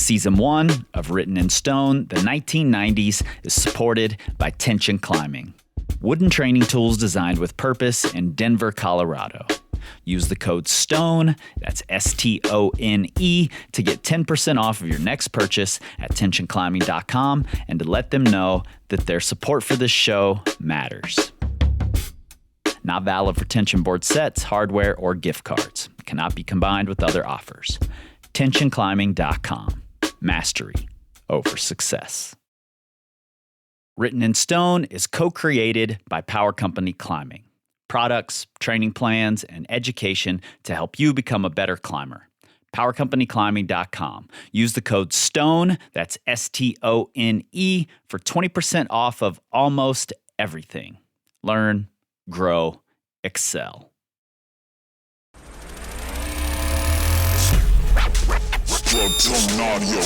Season 1 of Written in Stone, the 1990s, is supported by Tension Climbing, wooden training tools designed with purpose in Denver, Colorado. Use the code STONE, that's STONE, to get 10% off of your next purchase at tensionclimbing.com and to let them know that their support for this show matters. Not valid for tension board sets, hardware, or gift cards. Cannot be combined with other offers. Tensionclimbing.com. Mastery over success. Written in Stone is co-created by Power Company Climbing. Products, training plans, and education to help you become a better climber. PowerCompanyClimbing.com. Use the code STONE, that's STONE, for 20% off of almost everything. Learn, grow, excel. Audio.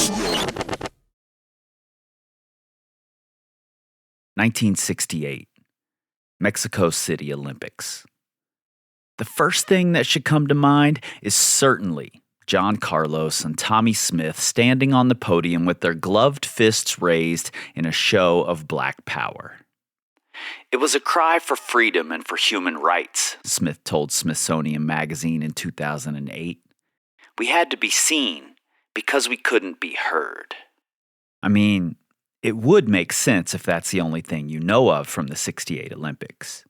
1968. Mexico City Olympics. The first thing that should come to mind is certainly John Carlos and Tommy Smith standing on the podium with their gloved fists raised in a show of black power. It was a cry for freedom and for human rights, Smith told Smithsonian Magazine in 2008. We had to be seen because we couldn't be heard. I mean, it would make sense if that's the only thing you know of from the '68 Olympics.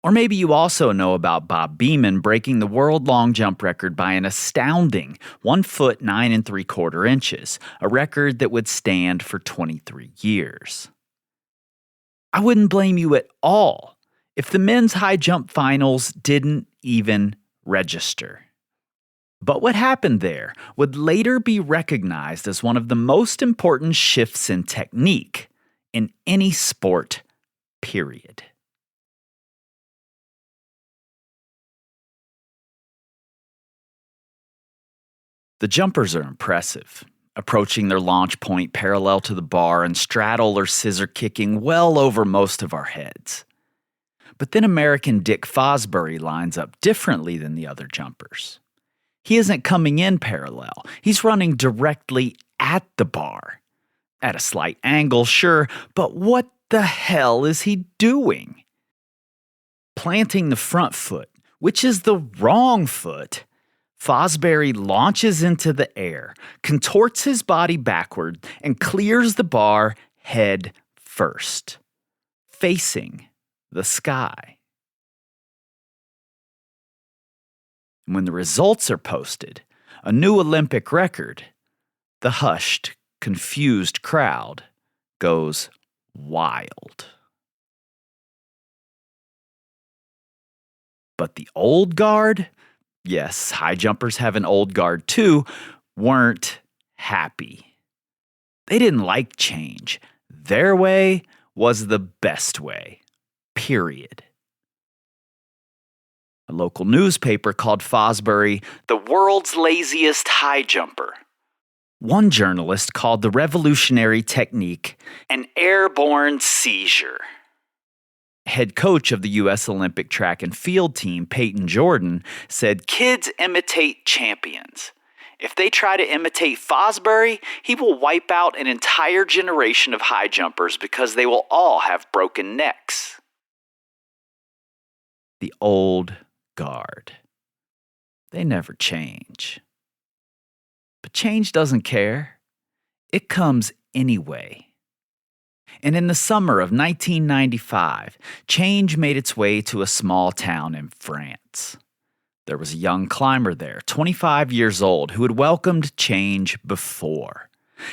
Or maybe you also know about Bob Beamon breaking the world long jump record by an astounding 1 foot 9 3/4 inches, a record that would stand for 23 years. I wouldn't blame you at all if the men's high jump finals didn't even register. But what happened there would later be recognized as one of the most important shifts in technique in any sport, period. The jumpers are impressive, approaching their launch point parallel to the bar and straddle or scissor kicking well over most of our heads. But then American Dick Fosbury lines up differently than the other jumpers. He isn't coming in parallel. He's running directly at the bar. At a slight angle, sure, but what the hell is he doing? Planting the front foot, which is the wrong foot, Fosbury launches into the air, contorts his body backward, and clears the bar head first, facing the sky. When the results are posted, a new Olympic record, the hushed, confused crowd goes wild. But the old guard, yes, high jumpers have an old guard too, weren't happy. They didn't like change. Their way was the best way, period. A local newspaper called Fosbury the world's laziest high jumper. One journalist called the revolutionary technique an airborne seizure. Head coach of the U.S. Olympic track and field team, Peyton Jordan, said kids imitate champions. If they try to imitate Fosbury, he will wipe out an entire generation of high jumpers because they will all have broken necks. The old guard. They never change. But change doesn't care. It comes anyway. And in the summer of 1995, change made its way to a small town in France. There was a young climber there, 25 years old, who had welcomed change before.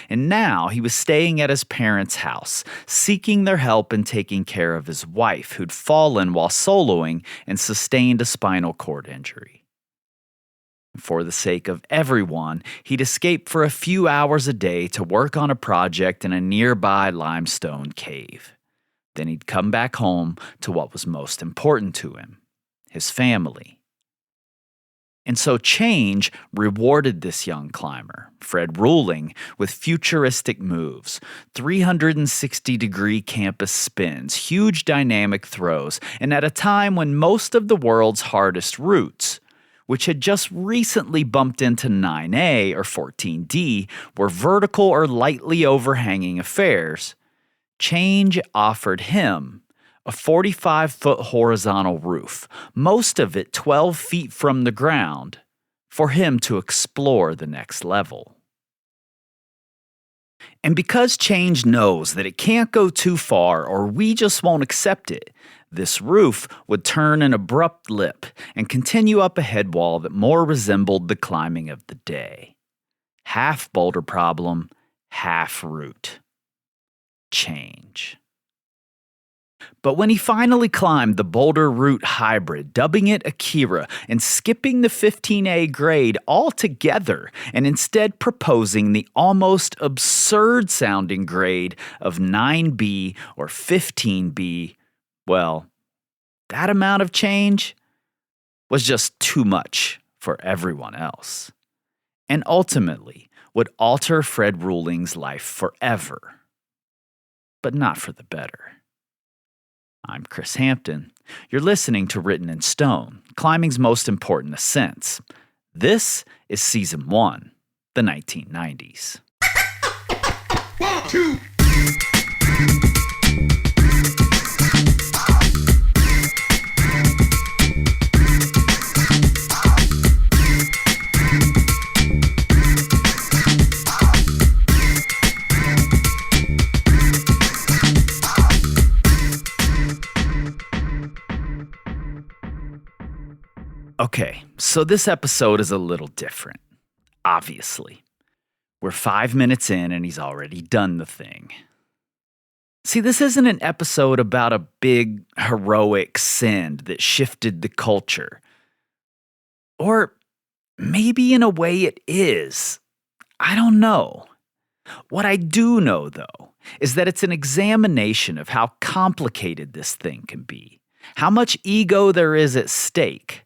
And now he was staying at his parents' house, seeking their help in taking care of his wife, who'd fallen while soloing and sustained a spinal cord injury. For the sake of everyone, he'd escape for a few hours a day to work on a project in a nearby limestone cave. Then he'd come back home to what was most important to him, his family. And so change rewarded this young climber, Fred Rouhling, with futuristic moves, 360-degree campus spins, huge dynamic throws, and at a time when most of the world's hardest routes which had just recently bumped into 9A or 14D, were vertical or lightly overhanging affairs, Change offered him a 45-foot horizontal roof, most of it 12 feet from the ground, for him to explore the next level. And because Change knows that it can't go too far or we just won't accept it, this roof would turn an abrupt lip and continue up a head wall that more resembled the climbing of the day. Half boulder problem, half route. Change. But when he finally climbed the boulder route hybrid, dubbing it Akira and skipping the 15A grade altogether and instead proposing the almost absurd sounding grade of 9B or 15B, well, that amount of change was just too much for everyone else, and ultimately would alter Fred Rouhling's life forever, but not for the better. I'm Chris Hampton. You're listening to Written in Stone, climbing's most important ascents. This is Season 1, the 1990s. 1, 2. Okay, so this episode is a little different, obviously. We're 5 minutes in and he's already done the thing. See, this isn't an episode about a big, heroic send that shifted the culture. Or maybe in a way it is. I don't know. What I do know, though, is that it's an examination of how complicated this thing can be, how much ego there is at stake,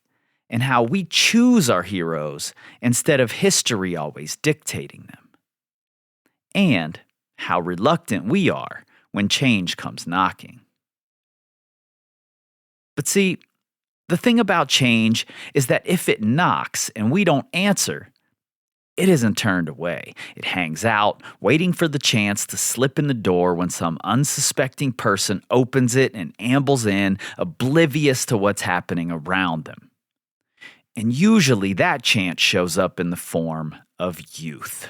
and how we choose our heroes instead of history always dictating them. And how reluctant we are when change comes knocking. But see, the thing about change is that if it knocks and we don't answer, it isn't turned away. It hangs out, waiting for the chance to slip in the door when some unsuspecting person opens it and ambles in, oblivious to what's happening around them. And usually that chance shows up in the form of youth.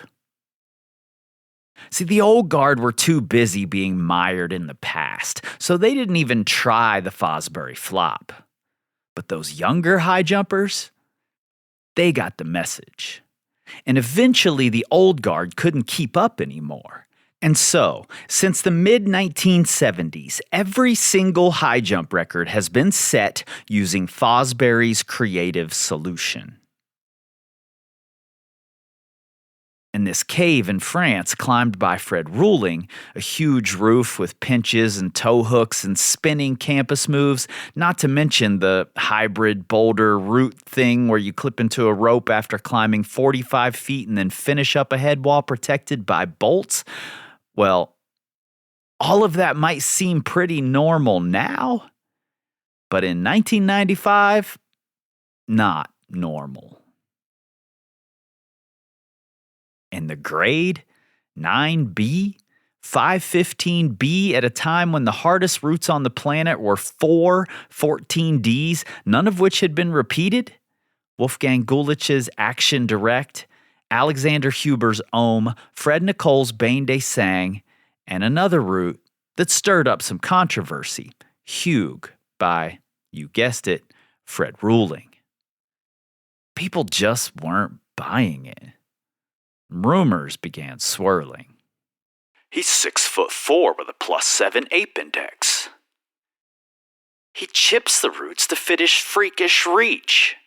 See, the old guard were too busy being mired in the past, so they didn't even try the Fosbury flop. But those younger high jumpers, they got the message. And eventually the old guard couldn't keep up anymore. And so, since the mid-1970s, every single high jump record has been set using Fosbury's creative solution. In this cave in France, climbed by Fred Rouhling, a huge roof with pinches and tow hooks and spinning campus moves, not to mention the hybrid boulder route thing where you clip into a rope after climbing 45 feet and then finish up a head wall protected by bolts. Well, all of that might seem pretty normal now, but in 1995, not normal. And the grade, 9B, 515B at a time when the hardest routes on the planet were 4 14Ds, none of which had been repeated, Wolfgang Gulich's Action Direct, Alexander Huber's Ohm, Fred Nicole's Bain de Sang, and another route that stirred up some controversy, Hugh by, you guessed it, Fred Rouhling. People just weren't buying it. Rumors began swirling. He's 6'4" with a +7 ape index. He chips the routes to finish freakish reach.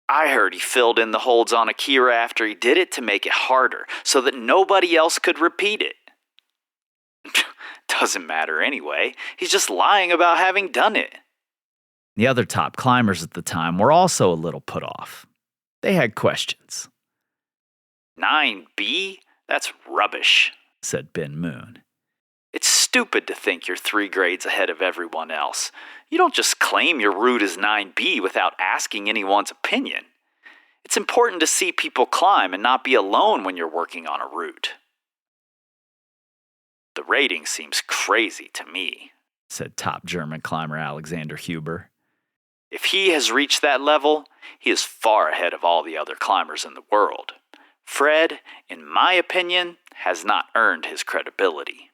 I heard he filled in the holds on Akira after he did it to make it harder, so that nobody else could repeat it. Doesn't matter anyway, he's just lying about having done it. The other top climbers at the time were also a little put off. They had questions. 9B? That's rubbish, said Ben Moon. It's stupid to think you're 3 grades ahead of everyone else. You don't just claim your route is 9B without asking anyone's opinion. It's important to see people climb and not be alone when you're working on a route. The rating seems crazy to me, said top German climber Alexander Huber. If he has reached that level, he is far ahead of all the other climbers in the world. Fred, in my opinion, has not earned his credibility.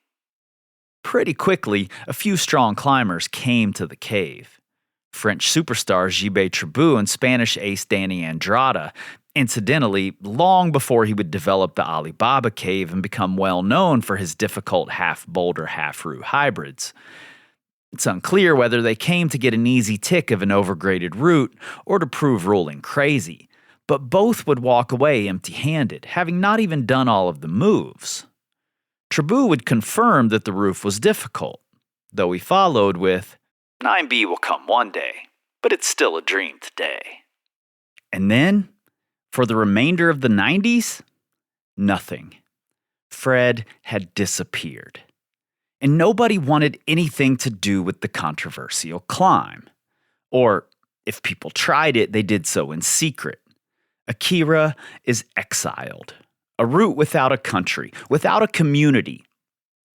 Pretty quickly, a few strong climbers came to the cave. French superstars Jibe Tribout and Spanish ace Danny Andrada, incidentally, long before he would develop the Alibaba cave and become well known for his difficult half-boulder, half-route hybrids. It's unclear whether they came to get an easy tick of an overgraded route or to prove Rouhling crazy, but both would walk away empty-handed, having not even done all of the moves. Tribout would confirm that the roof was difficult, though he followed with, 9B will come one day, but it's still a dream today. And then, for the remainder of the 90s, nothing. Fred had disappeared. And nobody wanted anything to do with the controversial climb. Or, if people tried it, they did so in secret. Akira is exiled. A route without a country, without a community.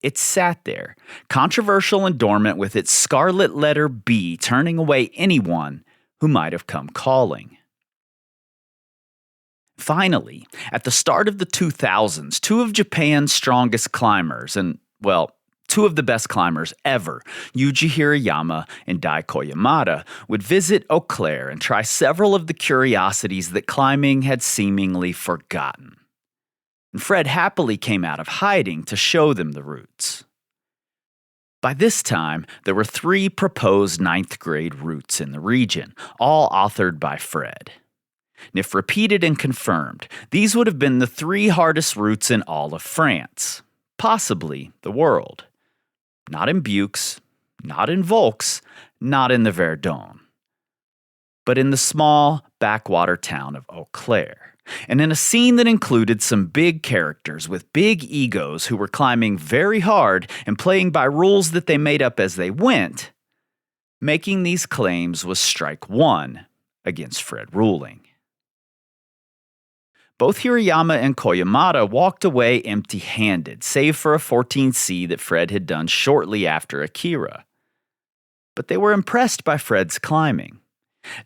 It sat there, controversial and dormant, with its scarlet letter B turning away anyone who might have come calling. Finally, at the start of the 2000s, 2 of Japan's strongest climbers, and, well, 2 of the best climbers ever, Yuji Hirayama and Dai Koyamada, would visit Eau Claire and try several of the curiosities that climbing had seemingly forgotten. And Fred happily came out of hiding to show them the routes. By this time, there were 3 proposed 9th grade routes in the region, all authored by Fred. And if repeated and confirmed, these would have been the 3 hardest routes in all of France, possibly the world. Not in Buchs, not in Volks, not in the Verdon, but in the small backwater town of Eau Claire. And in a scene that included some big characters with big egos who were climbing very hard and playing by rules that they made up as they went, making these claims was strike 1 against Fred Rouhling. Both Hirayama and Koyamada walked away empty-handed, save for a 14C that Fred had done shortly after Akira. But they were impressed by Fred's climbing.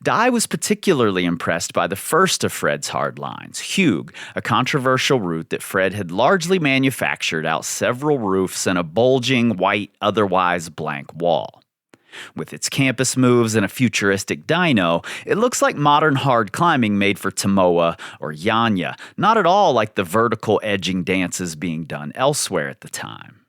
Dai was particularly impressed by the first of Fred's hard lines, Hugh, a controversial route that Fred had largely manufactured out several roofs and a bulging, white, otherwise blank wall. With its campus moves and a futuristic dyno, it looks like modern hard climbing made for Tomoa or Yanya, not at all like the vertical edging dances being done elsewhere at the time.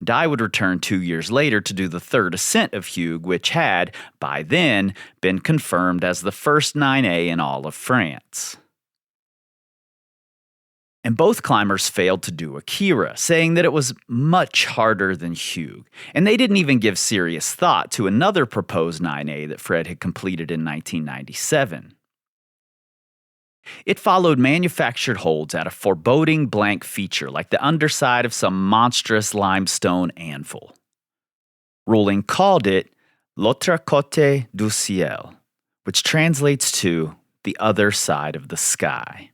Dai would return 2 years later to do the 3rd ascent of Hugh, which had, by then, been confirmed as the first 9A in all of France. And both climbers failed to do Akira, saying that it was much harder than Hugh, and they didn't even give serious thought to another proposed 9A that Fred had completed in 1997. It followed manufactured holds at a foreboding blank feature like the underside of some monstrous limestone anvil. Rouhling called it L'autre côté du ciel, which translates to the other side of the sky.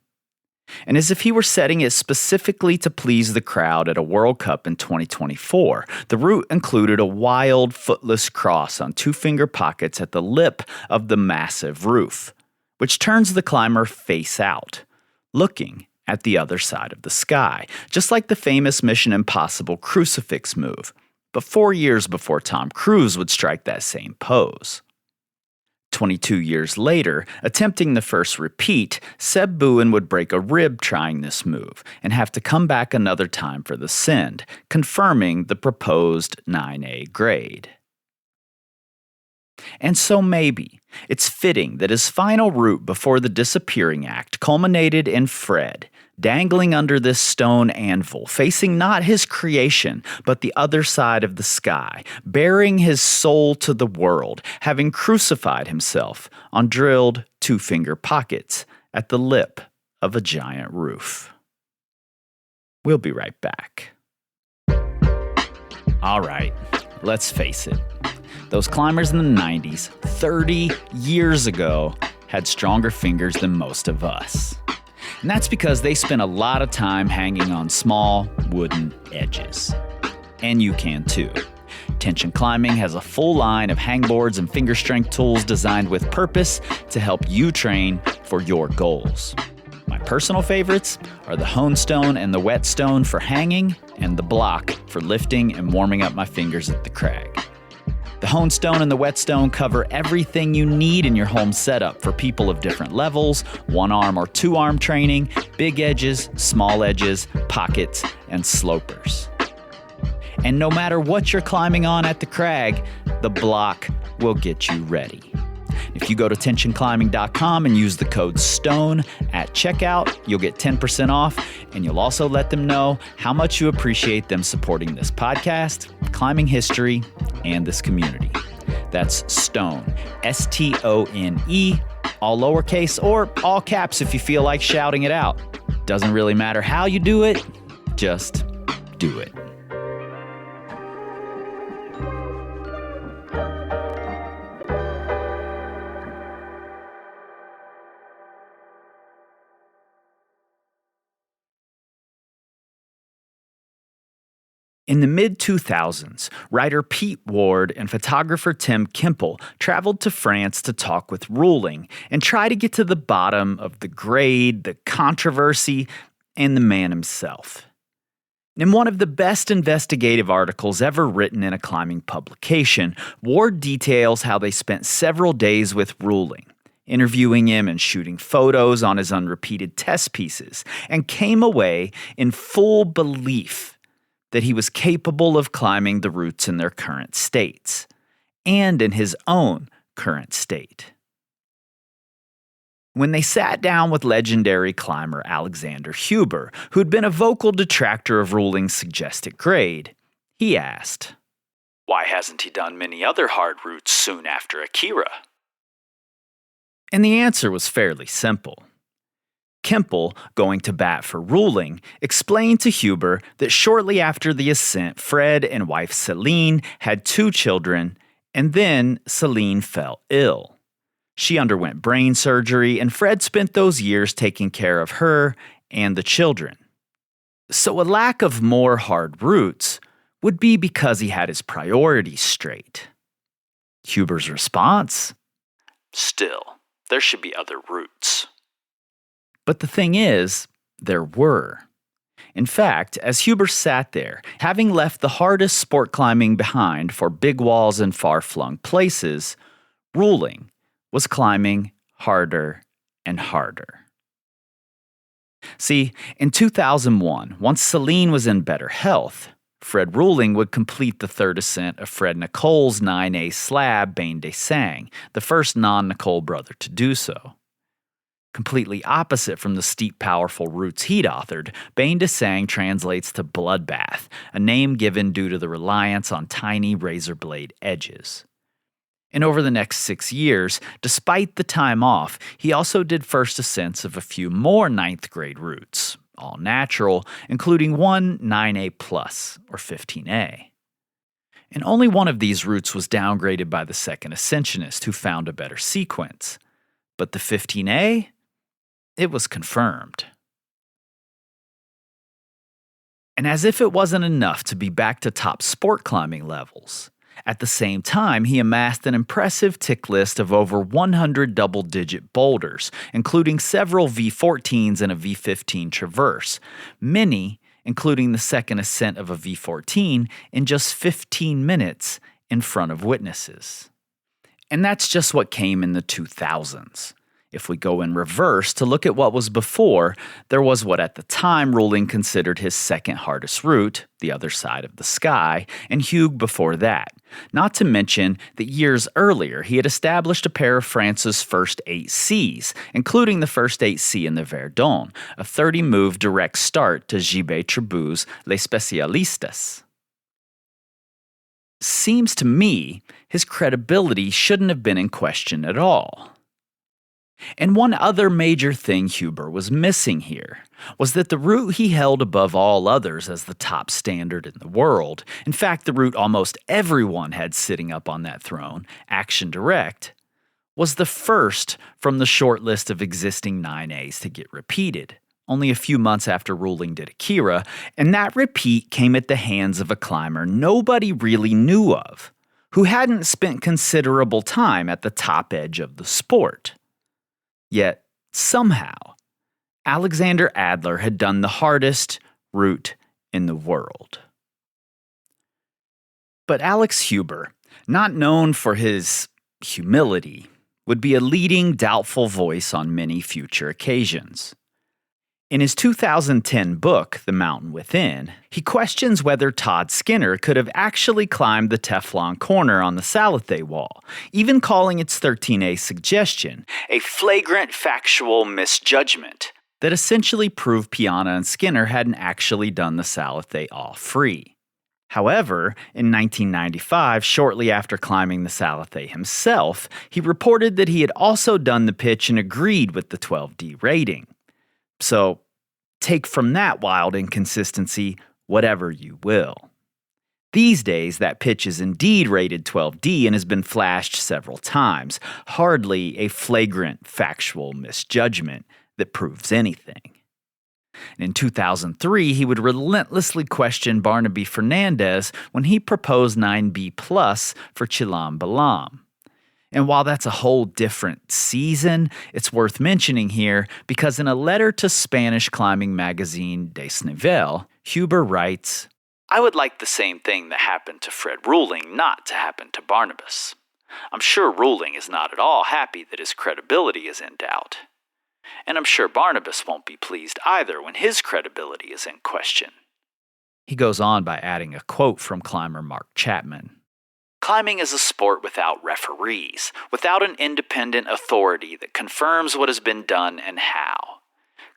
And as if he were setting it specifically to please the crowd at a World Cup in 2024, the route included a wild, footless cross on 2-finger pockets at the lip of the massive roof, which turns the climber face out, looking at the other side of the sky, just like the famous Mission Impossible crucifix move, but 4 years before Tom Cruise would strike that same pose. 22 years later, attempting the first repeat, Seb Bouin would break a rib trying this move and have to come back another time for the send, confirming the proposed 9A grade. And so maybe it's fitting that his final route before the disappearing act culminated in Fred, dangling under this stone anvil, facing not his creation, but the other side of the sky, bearing his soul to the world, having crucified himself on drilled 2-finger pockets at the lip of a giant roof. We'll be right back. All right, let's face it. Those climbers in the 90s, 30 years ago, had stronger fingers than most of us. And that's because they spent a lot of time hanging on small wooden edges. And you can too. Tension Climbing has a full line of hangboards and finger strength tools designed with purpose to help you train for your goals. My personal favorites are the hone stone and the whetstone for hanging, and the block for lifting and warming up my fingers at the crag. The hone stone and the whetstone cover everything you need in your home setup for people of different levels, one-arm or two-arm training, big edges, small edges, pockets, and slopers. And no matter what you're climbing on at the crag, the block will get you ready. If you go to tensionclimbing.com and use the code STONE at checkout, you'll get 10% off, and you'll also let them know how much you appreciate them supporting this podcast, climbing history, and this community. That's STONE, S-T-O-N-E, all lowercase or all caps if you feel like shouting it out. Doesn't really matter how you do it, just do it. In the mid-2000s, writer Pete Ward and photographer Tim Kemple traveled to France to talk with Rouhling and try to get to the bottom of the grade, the controversy, and the man himself. In one of the best investigative articles ever written in a climbing publication, Ward details how they spent several days with Rouhling, interviewing him and shooting photos on his unrepeated test pieces, and came away in full belief that he was capable of climbing the routes in their current states, and in his own current state. When they sat down with legendary climber Alexander Huber, who'd been a vocal detractor of Rouhling's suggested grade, he asked, "Why hasn't he done many other hard routes soon after Akira?" And the answer was fairly simple. Kemple, going to bat for Rouhling, explained to Huber that shortly after the ascent, Fred and wife Celine had 2 children, and then Celine fell ill. She underwent brain surgery, and Fred spent those years taking care of her and the children. So a lack of more hard routes would be because he had his priorities straight. Huber's response? Still, there should be other routes. But the thing is, there were. In fact, as Huber sat there, having left the hardest sport climbing behind for big walls and far-flung places, Rouhling was climbing harder and harder. See, in 2001, once Celine was in better health, Fred Rouhling would complete the third ascent of Fred Nicole's 9A slab Bain de Sang, the first non-Nicole brother to do so. Completely opposite from the steep, powerful routes he'd authored, Bain de Sang translates to bloodbath, a name given due to the reliance on tiny razor blade edges. And over the next 6 years, despite the time off, he also did first ascents of a few more 9th grade routes, all natural, including one 9A plus, or 15A. And only one of these routes was downgraded by the second ascensionist, who found a better sequence. But the 15A? It was confirmed. And as if it wasn't enough to be back to top sport climbing levels, at the same time he amassed an impressive tick list of over 100 double-digit boulders, including several V14s and a V15 traverse, many, including the second ascent of a V14, in just 15 minutes in front of witnesses. And that's just what came in the 2000s. If we go in reverse to look at what was before, there was what at the time Rouhling considered his second hardest route, the other side of the sky, and Hugues before that. Not to mention that years earlier he had established a pair of France's first 8Cs, including the first 8C in the Verdon, a 30-move direct start to Jibe Tribout's Les Spécialistes. Seems to me his credibility shouldn't have been in question at all. And one other major thing Huber was missing here was that the route he held above all others as the top standard in the world, in fact, the route almost everyone had sitting up on that throne, Action Direct, was the first from the short list of existing 9As to get repeated, only a few months after Rouhling did Akira, and that repeat came at the hands of a climber nobody really knew of, who hadn't spent considerable time at the top edge of the sport. Yet, somehow, Alexander Adler had done the hardest route in the world. But Alex Huber, not known for his humility, would be a leading doubtful voice on many future occasions. In his 2010 book, The Mountain Within, he questions whether Todd Skinner could have actually climbed the Teflon corner on the Salathe wall, even calling its 13A suggestion a flagrant factual misjudgment that essentially proved Piana and Skinner hadn't actually done the Salathe all free. However, in 1995, shortly after climbing the Salathe himself, he reported that he had also done the pitch and agreed with the 12D rating. So, take from that wild inconsistency whatever you will. These days, that pitch is indeed rated 12D and has been flashed several times, hardly a flagrant factual misjudgment that proves anything. In 2003, he would relentlessly question Barnaby Fernandez when he proposed 9B plus for Chilam Balam. And while that's a whole different season, it's worth mentioning here because in a letter to Spanish climbing magazine Desnivel, Huber writes, "I would like the same thing that happened to Fred Rouhling not to happen to Barnabas. I'm sure Rouhling is not at all happy that his credibility is in doubt. And I'm sure Barnabas won't be pleased either when his credibility is in question." He goes on by adding a quote from climber Mark Chapman. "Climbing is a sport without referees, without an independent authority that confirms what has been done and how.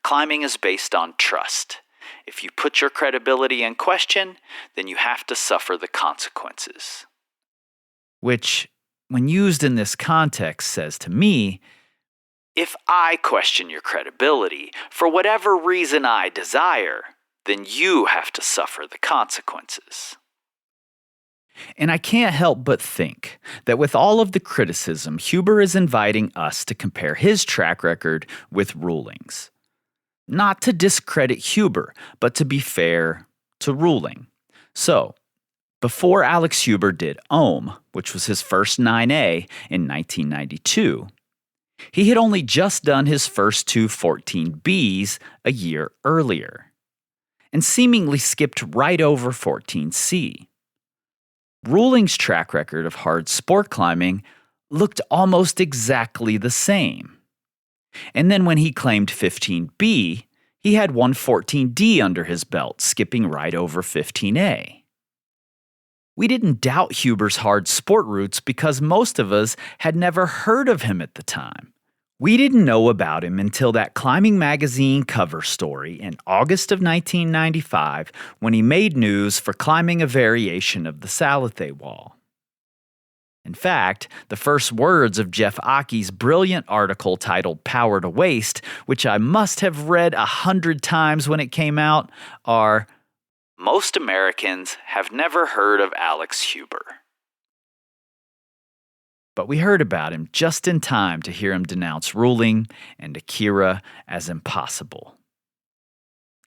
Climbing is based on trust. If you put your credibility in question, then you have to suffer the consequences." Which, when used in this context, says to me, if I question your credibility for whatever reason I desire, then you have to suffer the consequences. And I can't help but think that with all of the criticism, Huber is inviting us to compare his track record with Rouhling's. Not to discredit Huber, but to be fair to Rouhling. So, before Alex Huber did Ohm, which was his first 9A in 1992, he had only just done his first two 14Bs a year earlier, and seemingly skipped right over 14C. Rouhling's track record of hard sport climbing looked almost exactly the same. And then when he claimed 15B, he had one 14D under his belt, skipping right over 15A. We didn't doubt Huber's hard sport roots because most of us had never heard of him at the time. We didn't know about him until that climbing magazine cover story in August of 1995 when he made news for climbing a variation of the Salathe wall. In fact, the first words of Jeff Aki's brilliant article titled Power to Waste, which I must have read 100 times when it came out, are, "Most Americans have never heard of Alex Huber." But we heard about him just in time to hear him denounce Rouhling and Akira as impossible.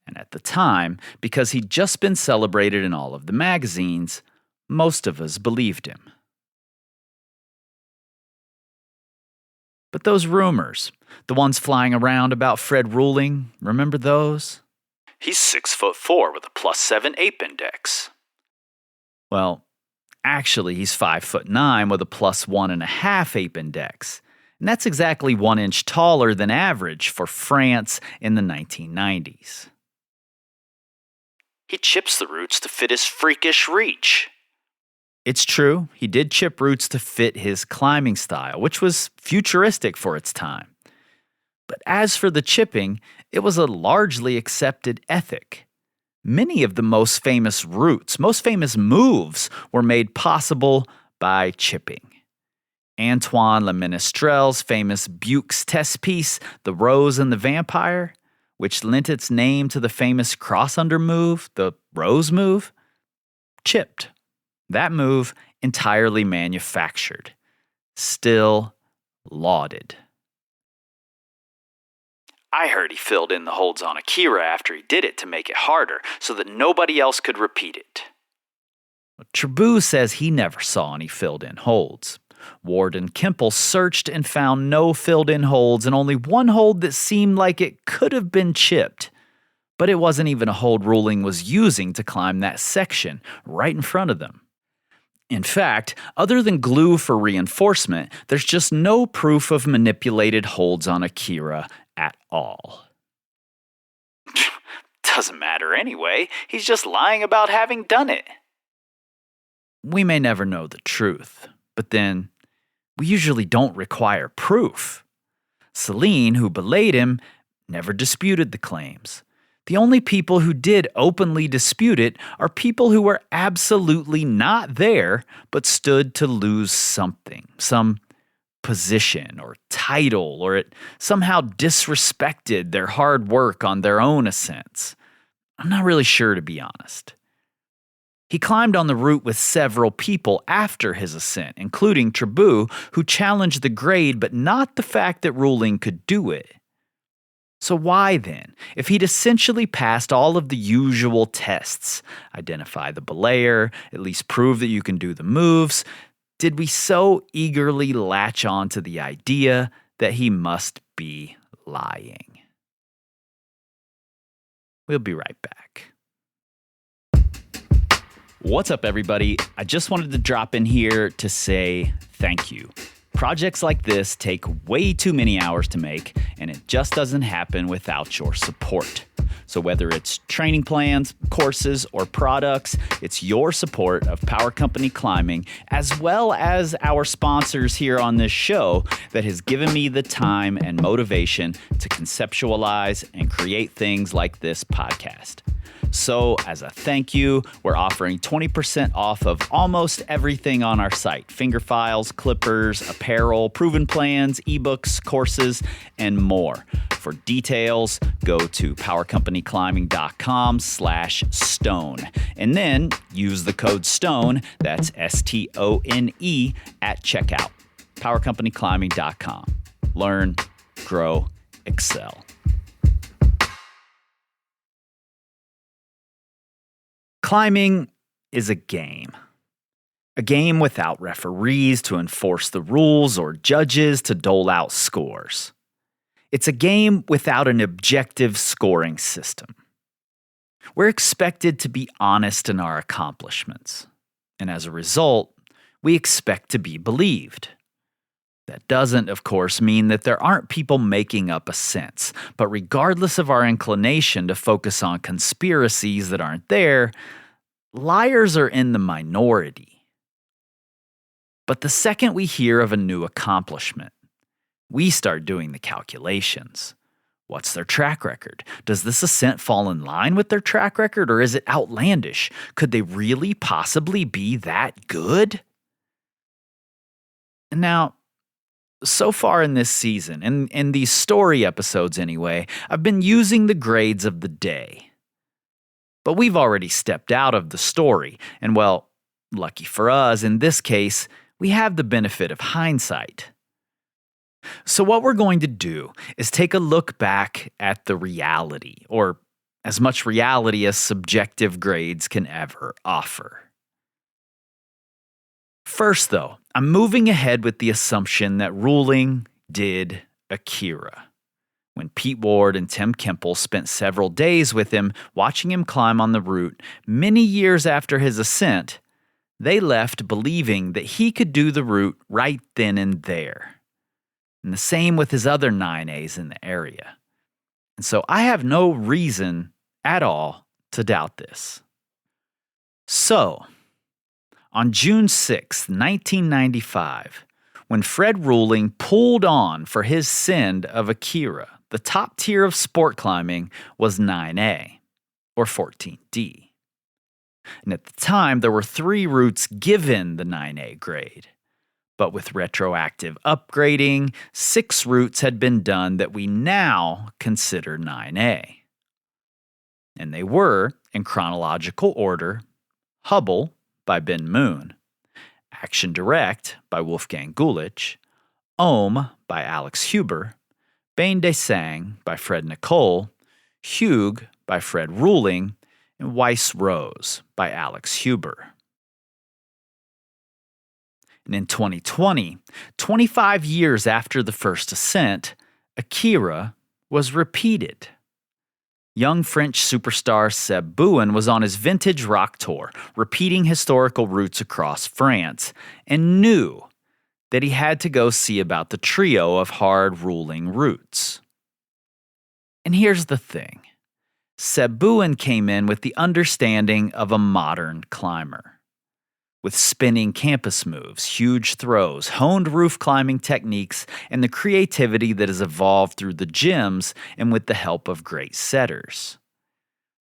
And at the time, because he'd just been celebrated in all of the magazines, most of us believed him. But those rumors, the ones flying around about Fred Rouhling, remember those? "He's 6'4" with a +7 ape index." Well, actually, he's 5'9" with a +1.5 ape index. And that's exactly 1 inch taller than average for France in the 1990s. "He chips the roots to fit his freakish reach." It's true, he did chip roots to fit his climbing style, which was futuristic for its time. But as for the chipping, it was a largely accepted ethic. Many of the most famous routes, most famous moves were made possible by chipping. Antoine Le Ménestrel's famous Buick's test piece, The Rose and the Vampire, which lent its name to the famous cross-under move, the Rose move, chipped. That move entirely manufactured. Still lauded. I heard he filled in the holds on Akira after he did it to make it harder so that nobody else could repeat it. Tribout says he never saw any filled-in holds. Ward and Kemple searched and found no filled-in holds and only one hold that seemed like it could have been chipped. But it wasn't even a hold Rouhling was using to climb that section right in front of them. In fact, other than glue for reinforcement, there's just no proof of manipulated holds on Akira at all. Doesn't matter anyway, he's just lying about having done it. We may never know the truth, but then we usually don't require proof. Celine, who belayed him, never disputed the claims. The only people who did openly dispute it are people who were absolutely not there, but stood to lose something, some position or title, or it somehow disrespected their hard work on their own ascents. I'm not really sure, to be honest. He climbed on the route with several people after his ascent, including Tribout, who challenged the grade but not the fact that Rouhling could do it. So why then, if he'd essentially passed all of the usual tests, identify the belayer, at least prove that you can do the moves, did we so eagerly latch on to the idea that he must be lying? We'll be right back. What's up, everybody? I just wanted to drop in here to say thank you. Projects like this take way too many hours to make, and it just doesn't happen without your support. So whether it's training plans, courses, or products, it's your support of Power Company Climbing, as well as our sponsors here on this show, that has given me the time and motivation to conceptualize and create things like this podcast. So, as a thank you, we're offering 20% off of almost everything on our site. Finger files, clippers, apparel, proven plans, ebooks, courses, and more. For details, go to powercompanyclimbing.com/stone. And then use the code STONE, that's STONE, at checkout. powercompanyclimbing.com. Learn, grow, excel. Climbing is a game. A game without referees to enforce the rules or judges to dole out scores. It's a game without an objective scoring system. We're expected to be honest in our accomplishments, and as a result, we expect to be believed. That doesn't, of course, mean that there aren't people making up ascents, but regardless of our inclination to focus on conspiracies that aren't there, liars are in the minority. But the second we hear of a new accomplishment, we start doing the calculations. What's their track record? Does this ascent fall in line with their track record, or is it outlandish? Could they really possibly be that good? Now, so far in this season, in these story episodes anyway, I've been using the grades of the day. But we've already stepped out of the story, and well, lucky for us, in this case, we have the benefit of hindsight. So what we're going to do is take a look back at the reality, or as much reality as subjective grades can ever offer. First, though, I'm moving ahead with the assumption that Rouhling did Akira. When Pete Ward and Tim Kemple spent several days with him watching him climb on the route many years after his ascent, they left believing that he could do the route right then and there. And the same with his other 9As in the area. And so I have no reason at all to doubt this. So, on June 6, 1995, when Fred Rouhling pulled on for his send of Akira, the top tier of sport climbing was 9A, or 14D. And at the time, there were 3 routes given the 9A grade: But with retroactive upgrading, 6 routes had been done that we now consider 9A. And they were, in chronological order, Hubble by Ben Moon, Action Direct by Wolfgang Gulich, Ohm by Alex Huber, Bain de Sang by Fred Nicole, Hugh by Fred Rouhling, and Weiss Rose by Alex Huber. And in 2020, 25 years after the first ascent, Akira was repeated. Young French superstar Seb Bouin was on his vintage rock tour, repeating historical routes across France, and knew that he had to go see about the trio of hard ruling routes. And here's the thing. Seb Bouin came in with the understanding of a modern climber. With spinning campus moves, huge throws, honed roof climbing techniques, and the creativity that has evolved through the gyms and with the help of great setters.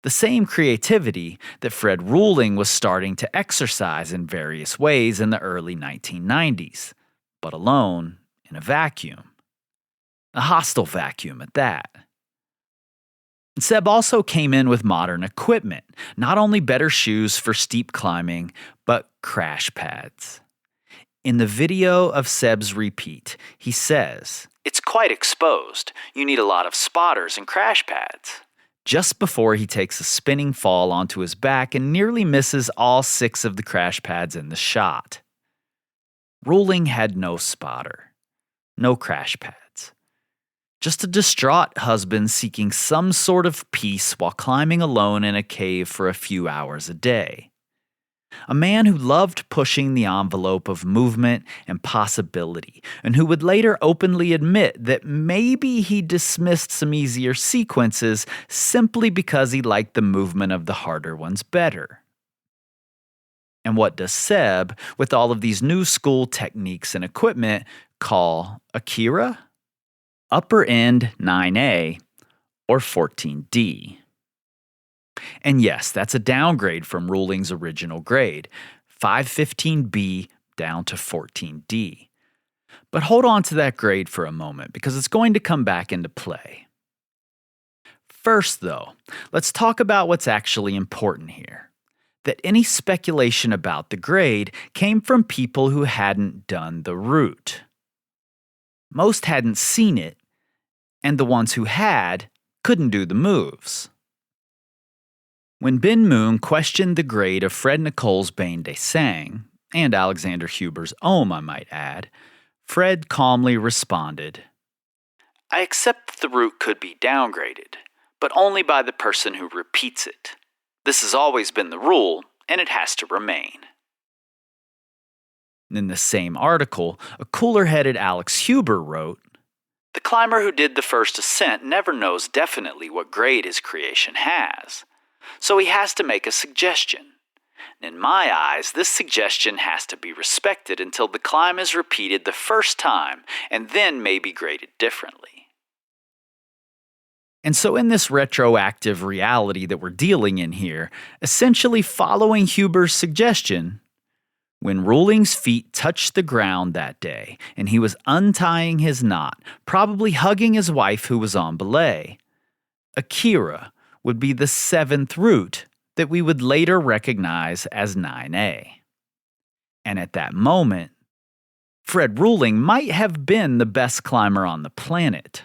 The same creativity that Fred Rouhling was starting to exercise in various ways in the early 1990s, but alone in a vacuum. A hostile vacuum at that. Seb also came in with modern equipment, not only better shoes for steep climbing, but crash pads. In the video of Seb's repeat, he says, "It's quite exposed. You need a lot of spotters and crash pads." Just before he takes a spinning fall onto his back and nearly misses all 6 of the crash pads in the shot. Rouhling had no spotter, no crash pads. Just a distraught husband seeking some sort of peace while climbing alone in a cave for a few hours a day. A man who loved pushing the envelope of movement and possibility, and who would later openly admit that maybe he dismissed some easier sequences simply because he liked the movement of the harder ones better. And what does Seb, with all of these new school techniques and equipment, call Akira? Upper end 9A or 14D. And yes, that's a downgrade from Rouhling's original grade, 515B down to 14D. But hold on to that grade for a moment because it's going to come back into play. First, though, let's talk about what's actually important here. That any speculation about the grade came from people who hadn't done the route. Most hadn't seen it, and the ones who had couldn't do the moves. When Ben Moon questioned the grade of Fred Nicole's Bain de Sang, and Alexander Huber's Ohm, I might add, Fred calmly responded, "I accept that the route could be downgraded, but only by the person who repeats it. This has always been the rule, and it has to remain." In the same article, a cooler-headed Alex Huber wrote, "The climber who did the first ascent never knows definitely what grade his creation has, so he has to make a suggestion. In my eyes, this suggestion has to be respected until the climb is repeated the first time and then may be graded differently." And so in this retroactive reality that we're dealing in here, essentially following Huber's suggestion, when Rouhling's feet touched the ground that day and he was untying his knot, probably hugging his wife who was on belay, Akira would be the 7th route that we would later recognize as 9A. And at that moment, Fred Rouhling might have been the best climber on the planet.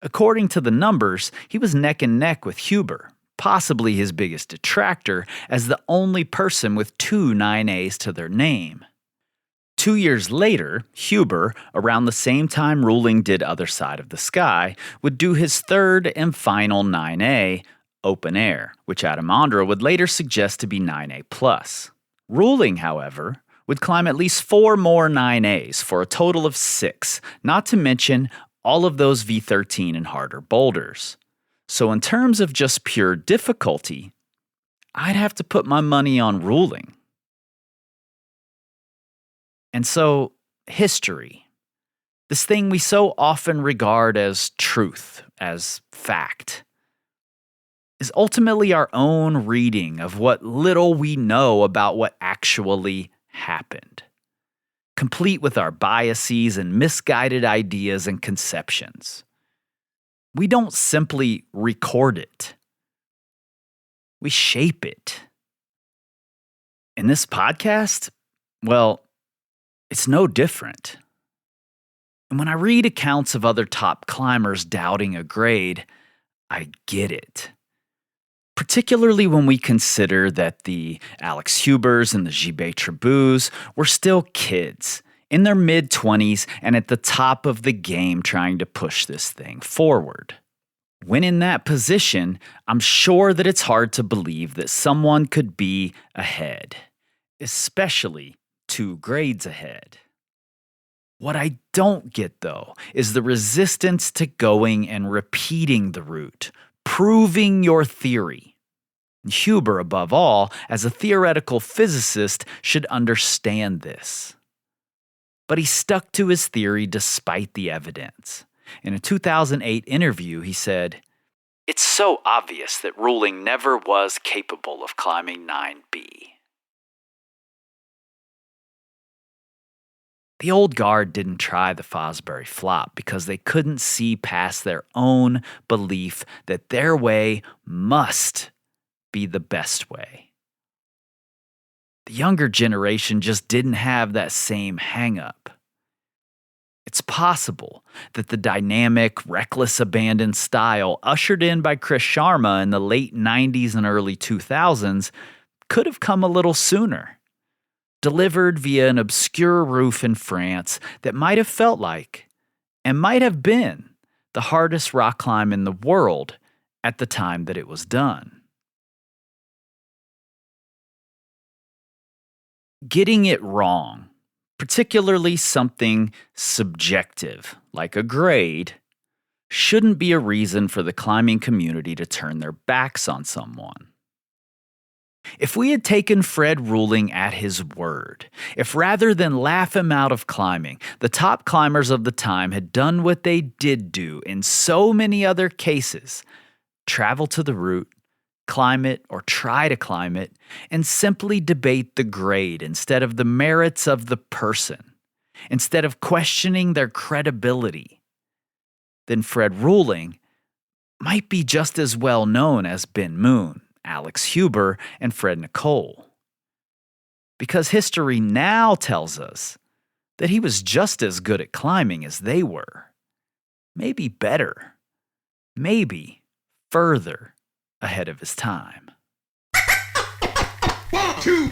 According to the numbers, he was neck and neck with Huber, possibly his biggest detractor, as the only person with 2 9As to their name. 2 years later, Huber, around the same time Rouhling did Other Side of the Sky, would do his 3rd and final 9A, Open Air, which Adamandra would later suggest to be 9A+. Rouhling, however, would climb at least 4 more 9As for a total of 6, not to mention all of those V13 and harder boulders. So in terms of just pure difficulty, I'd have to put my money on Rouhling. And so, history, this thing we so often regard as truth, as fact, is ultimately our own reading of what little we know about what actually happened. complete with our biases and misguided ideas and conceptions. We don't simply record it. We shape it. In this podcast, well, it's no different. And when I read accounts of other top climbers doubting a grade, I get it. Particularly when we consider that the Alex Hubers and the Jibe Tribouts were still kids, in their mid-20s and at the top of the game trying to push this thing forward. When in that position, I'm sure that it's hard to believe that someone could be ahead, especially 2 grades ahead. What I don't get, though, is the resistance to going and repeating the route, proving your theory. Huber, above all, as a theoretical physicist, should understand this. But he stuck to his theory despite the evidence. In a 2008 interview, he said, "It's so obvious that Rouhling never was capable of climbing 9B. The old guard didn't try the Fosbury flop because they couldn't see past their own belief that their way must be the best way. The younger generation just didn't have that same hang-up. It's possible that the dynamic, reckless abandon style ushered in by Chris Sharma in the late 90s and early 2000s could have come a little sooner, delivered via an obscure roof in France that might have felt like, and might have been, the hardest rock climb in the world at the time that it was done. Getting it wrong, particularly something subjective, like a grade, shouldn't be a reason for the climbing community to turn their backs on someone. If we had taken Fred Rouhling at his word, if rather than laugh him out of climbing, the top climbers of the time had done what they did do in so many other cases, travel to the route, climb it or try to climb it, and simply debate the grade instead of the merits of the person, instead of questioning their credibility, then Fred Rouhling might be just as well known as Ben Moon, Alex Huber, and Fred Nicole. Because history now tells us that he was just as good at climbing as they were. Maybe better. Maybe further ahead of his time. 1, 2.